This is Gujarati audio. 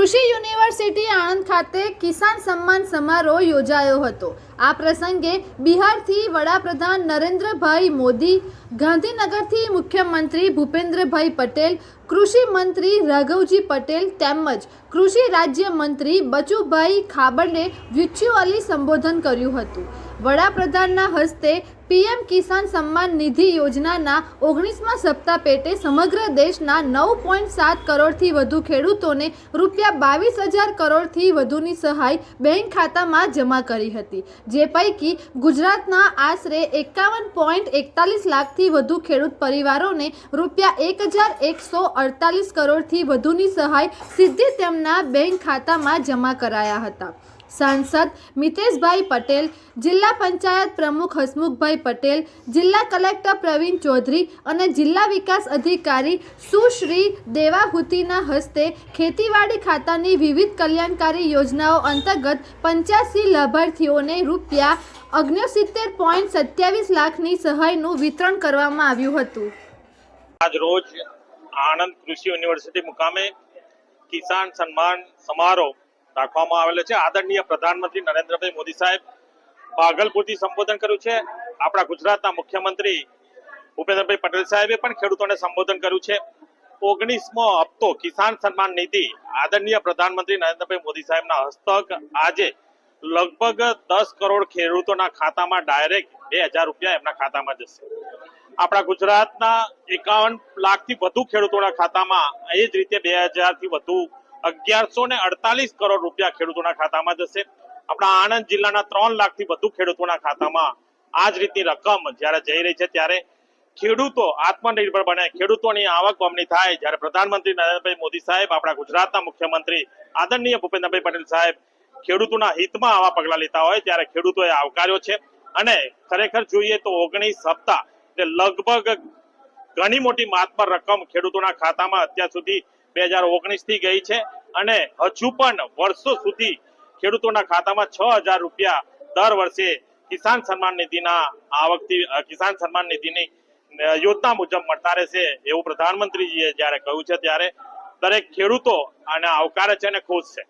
કૃષિ યુનિવર્સિટી આણંદ ખાતે કિસાન સન્માન સમારોહ યોજાયો હતો। આ પ્રસંગે બિહારથી વડાપ્રધાન નરેન્દ્રભાઈ મોદી, ગાંધીનગરથી મુખ્યમંત્રી ભૂપેન્દ્રભાઈ પટેલ, કૃષિ મંત્રી રાઘવજી પટેલ તેમજ કૃષિ રાજ્ય મંત્રી બચુભાઈ ખાબડે વર્ચ્યુઅલી સંબોધન કર્યું હતું। વડાપ્રધાનના હસ્તે પીએમ કિસાન સન્માન નિધિ યોજનાના 19મા સપ્તાહ પેટે સમગ્ર દેશના 9.7 કરોડથી વધુ ખેડૂતોને ₹22,000 કરોડથી વધુની સહાય બેંક ખાતામાં જમા કરી હતી, જે પૈકી ગુજરાતના આશરે 51.41 લાખથી વધુ ખેડૂત પરિવારોને ₹1,148 કરોડથી વધુની સહાય સીધી તેમના બેંક ખાતામાં જમા કરાયા હતા। सांसद मितेशभाई पटेल, जिला पंचायत प्रमुख हसमुखभाई पटेल, जिला कलेक्टर प्रवीण चौधरी और जिला विकास अधिकारी सुश्री देवाहुतीना हस्ते खेतीवाड़ी खातानी विविध कल्याणकारी योजनाओं अंतर्गत 85 लाभार्थीओने ₹69.27 लाखनी सहायનું વિતરણ કરવામાં આવ્યું હતું। આજ રોજ આણંદ કૃષિ યુનિવર્સિટી મુકામે કિસાન સન્માન સમારોહ રાખવામાં આવેલો છે। આદરણીય પ્રધાનમંત્રી નરેન્દ્રભાઈ મોદી સાહેબ ભાગલપુરથી સંબોધન કર્યું છે। આપણા ગુજરાતના મુખ્યમંત્રી ભૂપેન્દ્રભાઈ પટેલ સાહેબે પણ ખેડૂતોને સંબોધન કર્યું છે। 19મો હપ્તો કિસાન સન્માન નિધિ આદરણીય પ્રધાનમંત્રી નરેન્દ્રભાઈ મોદી સાહેબના હસ્તક આજે લગભગ 10 કરોડ ખેડૂતોના ખાતામાં ડાયરેક્ટ ₹2,000 એમના ખાતામાં જશે। આપણા ગુજરાતના 51 લાખથી વધુ ખેડૂતોના ખાતામાં એ જ રીતે 2,000 થી વધુ 1148 કરોડ રૂપિયા ખેડૂતોના ખાતામાં જશે। આપણા આણંદ જિલ્લાના 3 લાખથી વધુ ખેડૂતોના ખાતામાં આ જ રીતની રકમ જ્યારે જઈ રહી છે, ત્યારે ખેડૂતો આત્મનિર્ભર બને, ખેડૂતોની આવક બમણી થાય। જ્યારે પ્રધાનમંત્રી નરેન્દ્રભાઈ મોદી સાહેબ, આપણા ગુજરાતના મુખ્યમંત્રી આદરણીય ભૂપેન્દ્રભાઈ પટેલ સાહેબ ખેડૂતોના હિતમાં આવા પગલા લેતા હોય ત્યારે ખેડૂતોએ આવકાર્યો છે। અને ખરેખર જોઈએ તો 19 હપ્તા એટલે લગભગ ઘણી મોટી માતબર રકમ ખેડૂતોના ખાતામાં અત્યાર સુધી 2019 થી ગઈ છે અને હજુ પણ વર્ષો સુધી ખેડૂતોના ખાતામાં ₹6,000 દર વર્ષે કિસાન સન્માન નિધિના આવકથી કિસાન સન્માન નિધિની યોજના મુજબ મળતા રહેશે એવું પ્રધાનમંત્રીજીએ જ્યારે કહ્યું છે, ત્યારે દરેક ખેડૂતો આને આવકારે છે અને ખુશ છે।